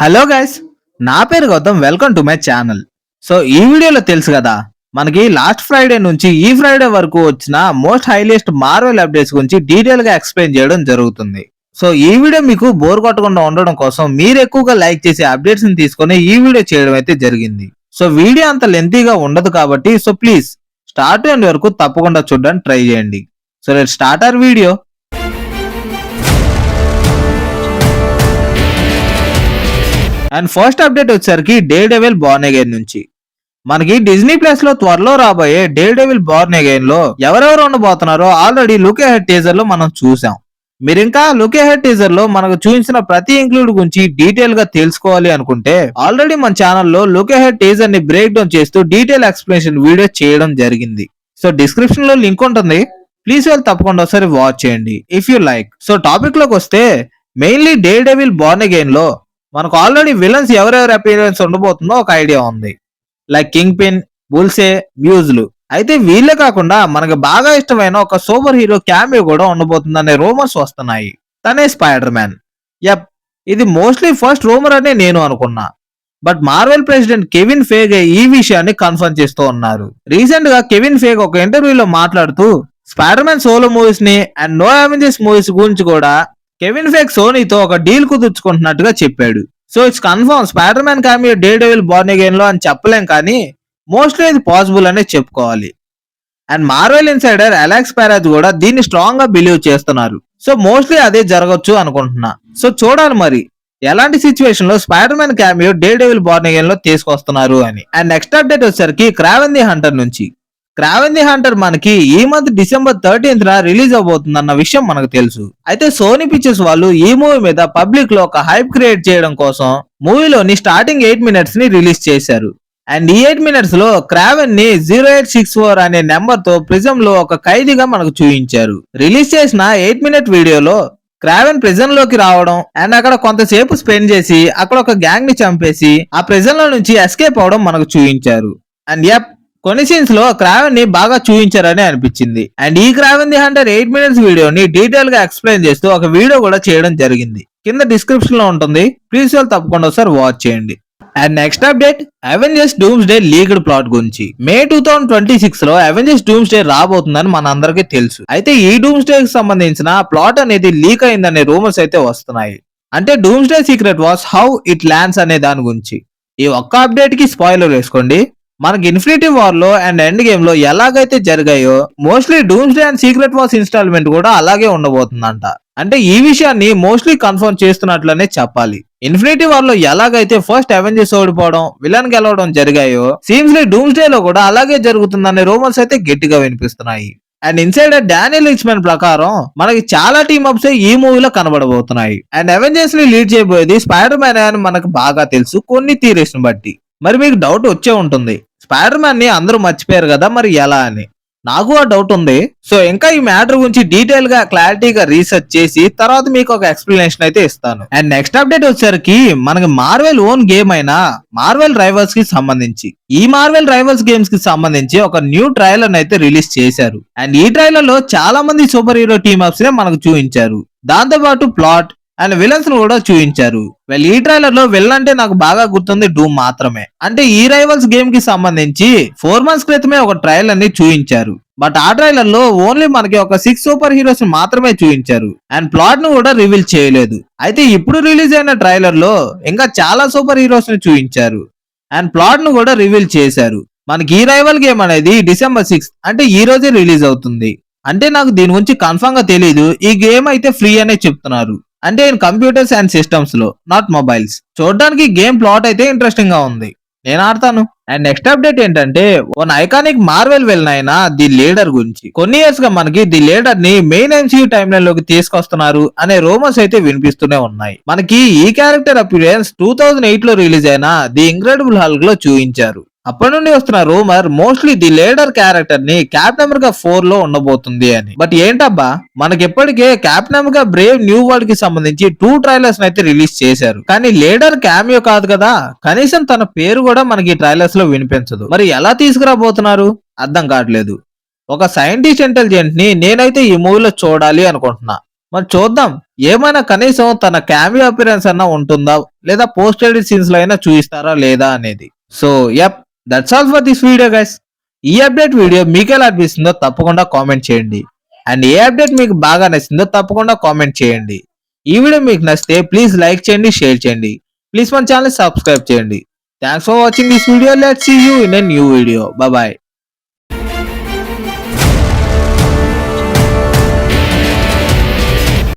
Hello guys, నా పేరు Gautam. Welcome to my channel. So ఈ వీడియోలో తెలుసు కదా, మనకి లాస్ట్ ఫ్రైడే నుంచి ఈ ఫ్రైడే వరకు వచ్చిన మోస్ట్ హైలెస్ట్ మార్వెల్ అప్డేట్స్ గురించి డీటెయిల్ గా ఎక్స్ప్లెయిన్ చేయడం జరుగుతుంది. సో ఈ వీడియో మీకు బోర్ కొట్టకుండా ఉండడం కోసం మీరు ఎక్కువగా లైక్ చేసే అప్డేట్స్ ని తీసుకొని ఈ వీడియో చేయడం అయితే జరిగింది. సో వీడియో అంత లెంతీగా ఉండదు కాబట్టి so please start to end వరకు తప్పకుండా చూడడానికి ట్రై చేయండి. So let's start our video. And first update వచ్చేసరికి డే డెవిల్ బార్న్ అగైన్ నుంచి. మనకి డిజ్నీ ప్లస్ లో త్వరలో రాబోయే డే డెవిల్ బార్న్ అగైన్ లో ఎవరెవరు ఉండబోతున్నారో ఆల్రెడీ లుక్ అహెడ్ టీజర్ లో మనం చూసాం. మీరు ఇంకా లుక్ అహెడ్ టీజర్ లో మనకు చూపించిన ప్రతి ఇంక్లూడ్ గురించి డీటెయిల్ గా తెలుసుకోవాలి అనుకుంటే ఆల్రెడీ మన ఛానల్లో లుక్ అహెడ్ టీజర్ ని బ్రేక్ డౌన్ చేస్తూ డీటెయిల్ ఎక్స్ప్లెనేషన్ వీడియో చేయడం జరిగింది. సో డిస్క్రిప్షన్ లో లింక్ ఉంటుంది, ప్లీజ్ వెళ్ళి తప్పకుండా ఒకసారి వాచ్ చేయండి if you like. So topic లోకి వస్తే mainly day devil born again లో మనకు ఆల్రెడీ విలన్స్ ఎవరెవరి అపీరెన్స్ ఉండబోతుందో ఒక ఐడియా ఉంది, లైక్ కింగ్ పిన్, బుల్సే, మ్యూజ్లు. అయితే వీళ్ళే కాకుండా మనకు బాగా ఇష్టమైన ఒక సూపర్ హీరో క్యామియో కూడా ఉండబోతుందనే రూమర్స్ వస్తున్నాయి. తనే స్పైడర్ మ్యాన్. యప్, ఇది మోస్ట్లీ ఫస్ట్ రూమర్ అనే నేను అనుకున్నా, బట్ మార్వెల్ ప్రెసిడెంట్ కెవిన్ ఫేగే ఈ విషయాన్ని కన్ఫర్మ్ చేస్తూ ఉన్నారు. రీసెంట్ గా కెవిన్ ఫేగ్ ఒక ఇంటర్వ్యూలో మాట్లాడుతూ స్పైడర్ మ్యాన్ సోలో మూవీస్ ని అండ్ నో అవెంజర్స్ మూవీస్ గురించి కూడా కెవిన్ ఫేగ్ సోనీతో ఒక డీల్ కుదుర్చుకుంటున్నట్టుగా చెప్పాడు. So it's confirm spider man cameo day devil born again లో అని చెప్పలేం, కానీ మోస్ట్లీ ఇది పాసిబుల్ అనే చెప్పుకోవాలి. అండ్ మార్వెల్ ఇన్సైడర్ అలెక్స్ పారాజ్ కూడా దీన్ని స్ట్రాంగ్ గా బిలీవ్ చేస్తున్నారు. సో మోస్ట్లీ అదే జరగచ్చు అనుకుంటున్నా. సో చూడాలి మరి ఎలాంటి సిచ్యువేషన్ లో spider man cameo day devil born again లో తీసుకొస్తున్నారు అని. అండ్ నెక్స్ట్ అప్డేట్ వచ్చేసరికి క్రావెన్ ది హంటర్ నుంచి. క్రావెన్ ది హంటర్ మనకి ఈ మంత్ December 13th రిలీజ్ అవబోతుందన్న విషయం మనకు తెలుసు. అయితే సోనీ పిక్చర్స్ వాళ్ళు ఈ మూవీ మీద పబ్లిక్ లో ఒక హైప్ క్రియేట్ చేయడం కోసం మూవీలోని స్టార్టింగ్ 8 minutes ని రిలీజ్ చేశారు. అండ్ ఈ 8 minutes లో క్రావెన్ ని 0864 అనే నెంబర్ తో ప్రిజన్ లో ఒక ఖైదీగా మనకు చూపించారు. రిలీజ్ చేసిన 8-minute వీడియోలో క్రావెన్ ప్రిజన్ లోకి రావడం అండ్ అక్కడ కొంతసేపు స్పెండ్ చేసి అక్కడ ఒక గ్యాంగ్ ని చంపేసి ఆ ప్రిజన్ లో నుంచి ఎస్కేప్ అవడం మనకు చూపించారు. అండ్ యప్, కొన్ని సీన్స్ లో క్రావెన్ ని బాగా చూపించారని అనిపించింది. అండ్ ఈ క్రావెన్ ది హంటర్ 8 minutes వీడియోని డీటెయిల్ గా ఎక్స్ప్లెయిన్ చేస్తూ ఒక వీడియో కూడా చేయడం జరిగింది, కింద డిస్క్రిప్షన్ లో ఉంటుంది, ప్లీజ్ తప్పకుండా ఒకసారి వాచ్ చేయండి. And next update Avengers dooms day leaked plot గురించి. మే 2026 లో అవెంజర్స్ డూమ్స్ డే రాబోతుందని మన అందరికీ తెలుసు. అయితే ఈ డూమ్స్ డే కి సంబంధించిన ప్లాట్ అనేది లీక్ అయిందనే రూమర్స్ అయితే వస్తున్నాయి. అంటే dooms day secret was how it lands అనే దాని గురించి. ఈ ఒక్క అప్డేట్ కి స్పాయిలర్ వేసుకోండి. మనకి ఇన్ఫినిటీ వార్ లో అండ్ ఎండ్ గేమ్ లో ఎలాగైతే జరిగాయో mostly doomsday and secret wars installment కూడా అలాగే ఉండబోతుందంట. అంటే ఈ విషయాన్ని మోస్ట్లీ కన్ఫర్మ్ చేస్తున్నట్లనే చెప్పాలి. ఇన్ఫినిటీ వార్ లో ఎలాగైతే ఫస్ట్ అవెంజర్స్ ఓడిపోవడం, విలన్ గెలవడం జరిగాయో సీమ్స్లీ డూమ్స్ డే లో కూడా అలాగే జరుగుతుందనే రూమర్స్ అయితే గట్టిగా వినిపిస్తున్నాయి. అండ్ ఇన్సైడర్ డానియల్ రిచ్మన్ ప్రకారం మనకి చాలా టీమ్ అప్స్ ఈ మూవీలో కనబడబోతున్నాయి. అండ్ అవెంజర్స్ ని లీడ్ చేయబోయేది స్పైడర్ మ్యాన్ అని మనకు బాగా తెలుసు కొన్ని థియరీస్ ని బట్టి. మరి మీకు డౌట్ వచ్చే ఉంటుంది, స్పైడర్ మ్యాన్ ని అందరూ మర్చిపోయారు కదా మరి ఎలా అని. నాకు ఆ డౌట్ ఉంది. సో ఇంకా ఈ మ్యాటర్ గురించి డీటెయిల్ గా క్లారిటీగా రీసెర్చ్ చేసి తర్వాత మీకు ఒక ఎక్స్ప్లెనేషన్ అయితే ఇస్తాను. అండ్ నెక్స్ట్ అప్డేట్ వచ్చేసరికి మనకి మార్వెల్ ఓన్ గేమ్ అయిన మార్వెల్ రైవల్స్ కి సంబంధించి ఈ మార్వెల్ రైవల్స్ గేమ్స్ కి సంబంధించి ఒక న్యూ ట్రైలర్ అయితే రిలీజ్ చేశారు. అండ్ ఈ ట్రైలర్ లో చాలా మంది సూపర్ హీరో టీమ్ అప్స్ నే మనకు చూపించారు. దాంతో పాటు ప్లాట్ అండ్ విలన్స్ ను కూడా చూపించారు. ఈ ట్రైలర్ లో విలన్ అంటే నాకు బాగా గుర్తుంది డూమ్ మాత్రమే. అంటే ఈ రైవల్స్ గేమ్ కి సంబంధించి 4 months క్రితమే ఒక ట్రైలర్ ని చూపించారు. బట్ ఆ ట్రైలర్ లో ఓన్లీ మనకి ఒక 6 సూపర్ హీరోస్ మాత్రమే చూపించారు అండ్ ప్లాట్ ను కూడా రివీల్ చేయలేదు. అయితే ఇప్పుడు రిలీజ్ అయిన ట్రైలర్ లో ఇంకా చాలా సూపర్ హీరోస్ ని చూపించారు అండ్ ప్లాట్ ను కూడా రివీల్ చేశారు. మనకి ఈ రైవల్ గేమ్ అనేది December 6th అంటే ఈ రోజే రిలీజ్ అవుతుంది. అంటే నాకు దీని గురించి కన్ఫర్మ్ గా తెలీదు. ఈ గేమ్ అయితే ఫ్రీ అనే చెప్తున్నారు, అంటే ఇన్ కంప్యూటర్స్ అండ్ సిస్టమ్స్ లో, నాట్ మొబైల్స్. చూడడానికి గేమ్ ప్లాట్ అయితే ఇంట్రెస్టింగ్ గా ఉంది, నేను ఆడతాను. అండ్ నెక్స్ట్ అప్డేట్ ఏంటంటే వన్ ఐకానిక్ మార్వెల్ విలన్ అయిన ది లీడర్ గురించి. కొన్ని ఇయర్స్ గా మనకి ది లీడర్ ని మెయిన్ MCU టైమ్ లైన్ లోకి తీసుకొస్తున్నారు అనే రూమర్స్ అయితే వినిపిస్తూనే ఉన్నాయి. మనకి ఈ క్యారెక్టర్ అపిరియన్స్ 2008 లో రిలీజ్ అయిన ది ఇంక్రెడిబుల్ హల్క్ లో చూపించారు. అప్పటి నుండి వస్తున్న rumour mostly the leader character ని క్యాప్టెన్ అమెరికా 4 లో ఉండబోతుంది అని. బట్ ఏంటబ్బా, మనకి ఇప్పటికే captain America Brave new world కి సంబంధించి 2 ట్రైలర్స్ అయితే రిలీజ్ చేశారు, కానీ లీడర్ క్యామియో కాదు కదా, కనీసం తన పేరు కూడా మనకి ట్రైలర్స్ లో వినిపించదు. మరి ఎలా తీసుకురాబోతున్నారు అర్థం కావట్లేదు. ఒక సైంటిస్ట్ ఇంటెలిజెంట్ ని నేనైతే ఈ మూవీలో చూడాలి అనుకుంటున్నా. మరి చూద్దాం, ఏమైనా కనీసం తన క్యామియో అపిరెన్స్ అన్నా ఉంటుందా, లేదా పోస్ట్ క్రెడిట్ సీన్స్ లో అయినా చూపిస్తారా లేదా అనేది. So yup, that's all for this video guys. ఈ అప్డేట్ వీడియో మీకు ఎలా అనిపిస్తుందో తప్పకుండా కామెంట్ చేయండి. అండ్ ఏ అప్డేట్ మీకు బాగా నచ్చిందో తప్పకుండా కామెంట్ చేయండి. ఈ వీడియో మీకు నచ్చితే ప్లీజ్ లైక్ చేయండి, షేర్ చేయండి. ప్లీజ్ మన ఛానల్ సబ్స్క్రైబ్ చేయండి. Thanks for watching this video. Let's see you in a new video. Bye by.